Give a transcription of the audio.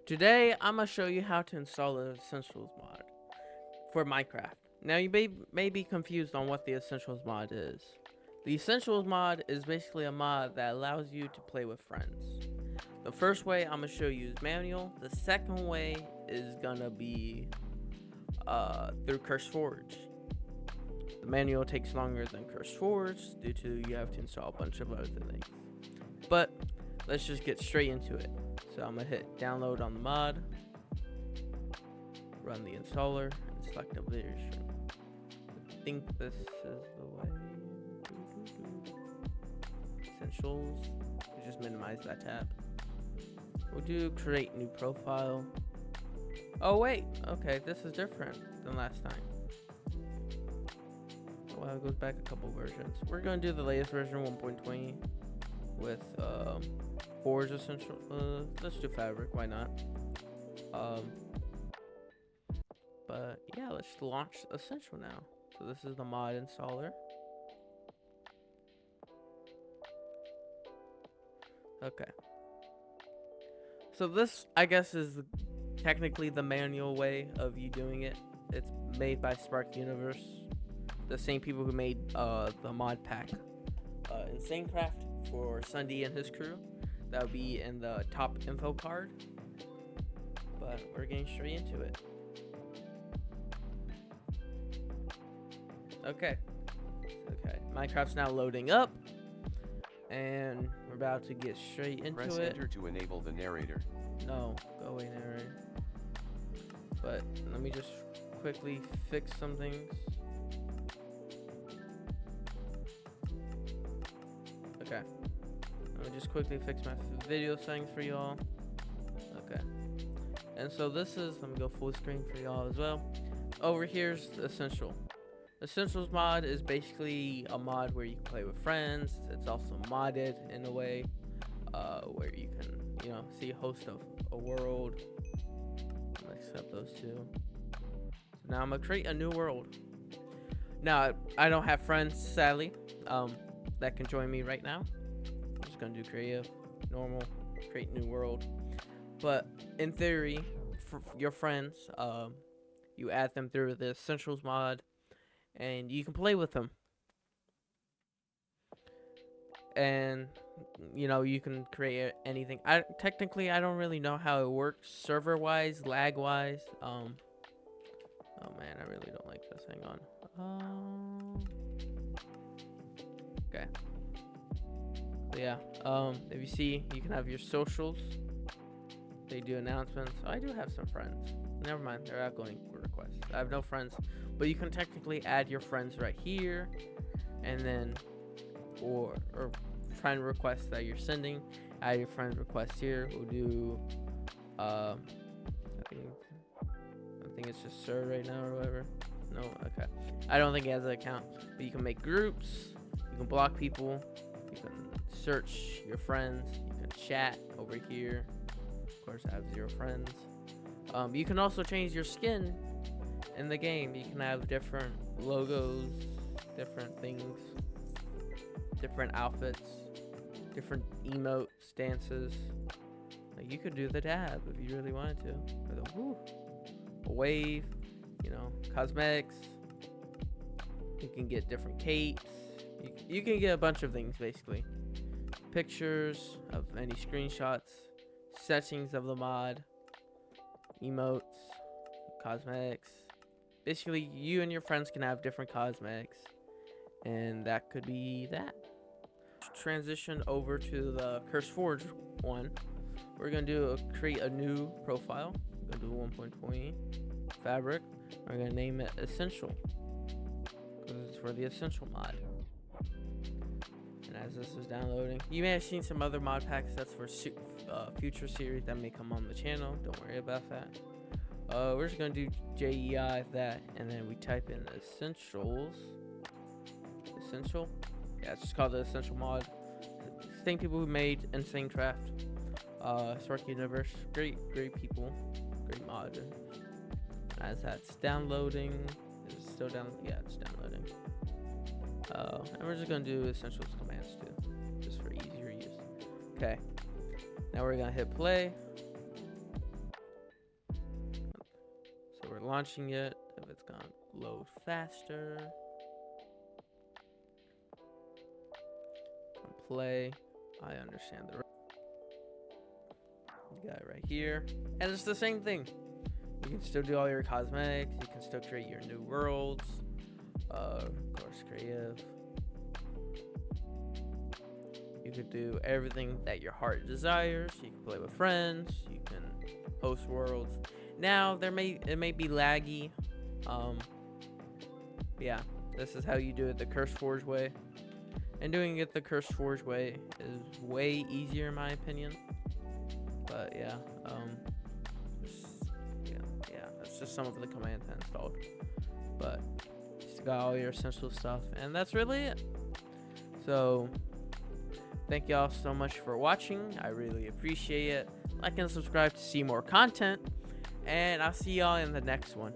Today, I'm gonna show you how to install the Essentials mod for Minecraft. Now, you may be confused on what the Essentials mod is. The Essentials mod is basically a mod that allows you to play with friends. The first way I'm gonna show you is manual. The second way is gonna be through CurseForge. The manual takes longer than CurseForge due to you have to install a bunch of other things. But let's just get straight into it. So I'm gonna hit download on the mod, run the installer, and select the version. I think this is the way. Essentials. We just minimize that tab. We'll do create new profile. Oh wait, okay, this is different than last time. Wow, it goes back a couple versions. We're gonna do the latest version, 1.20, with Forge Essential. Let's do Fabric. Why not? But yeah, let's launch Essential now. So this is the mod installer. Okay. So this, I guess, is technically the manual way of you doing it. It's made by Spark Universe, the same people who made the mod pack InsaneCraft for Sunday and his crew. That would be in the top info card. But we're getting straight into it. Okay. Minecraft's now loading up, and we're about to get straight into Press it. enter to enable the narrator. No, go away, narrator. But let me just quickly fix some things. Okay. Let me just quickly fix my video settings for y'all. Okay. And so this is, let me go full screen for y'all as well. Over here's Essential. Essentials mod is basically a mod where you can play with friends. It's also modded in a way where you can, see a host of a world. Except those two. So now I'm gonna create a new world. Now I don't have friends, sadly, that can join me right now. I'm just gonna do creative, normal, create new world. But in theory, for your friends, you add them through the Essentials mod, and you can play with them. And you can create anything. I don't really know how it works server wise, lag wise. Oh man, I really don't like this. Hang on. Okay. So yeah. If you see, you can have your socials. They do announcements. Oh, I do have some friends. Never mind, they're outgoing requests. I have no friends, but you can technically add your friends right here, and then or friend requests that you're sending. Add your friend request here. We'll do I think it's just Sir right now or whatever. No, okay. I don't think it has an account, but you can make groups. You can block people. You can search your friends. You can chat over here. Of course, I have 0 friends. You can also change your skin in the game. You can have different logos, different things, different outfits, different emotes, dances. Like you could do the dab if you really wanted to, or the woo, a wave, cosmetics. You can get different capes. You can get a bunch of things basically. Pictures of any screenshots, settings of the mod, emotes, cosmetics. Basically, you and your friends can have different cosmetics, and that could be that. Transition over to the CurseForge one. We're gonna create a new profile. We're gonna do 1.20 fabric. We're gonna name it Essential because it's for the Essential mod. And as this is downloading, you may have seen some other mod packs. That's for future series that may come on the channel. Don't worry about that. We're just gonna do JEI that, and then we type in Essentials. Essential. Yeah, it's just called the Essential mod. Same people who made InsaneCraft, Spark Universe. Great people. Great mod. As that's downloading, is it still down? Yeah, it's downloading. And we're just gonna do Essentials commands too, just for easier use. Okay. Now we're gonna hit play. So we're launching it. If it's gonna load faster. Play. I understand the. You got it right here, and it's the same thing. You can still do all your cosmetics. You can still create your new worlds. Of course, creative. You could do everything that your heart desires. You can play with friends. You can host worlds. Now it may be laggy. Yeah, this is how you do it the CurseForge way. And doing it the CurseForge way is way easier in my opinion. But yeah, that's just some of the commands I installed. But just got all your essential stuff, and that's really it. So thank y'all so much for watching. I really appreciate it. Like and subscribe to see more content, and I'll see y'all in the next one.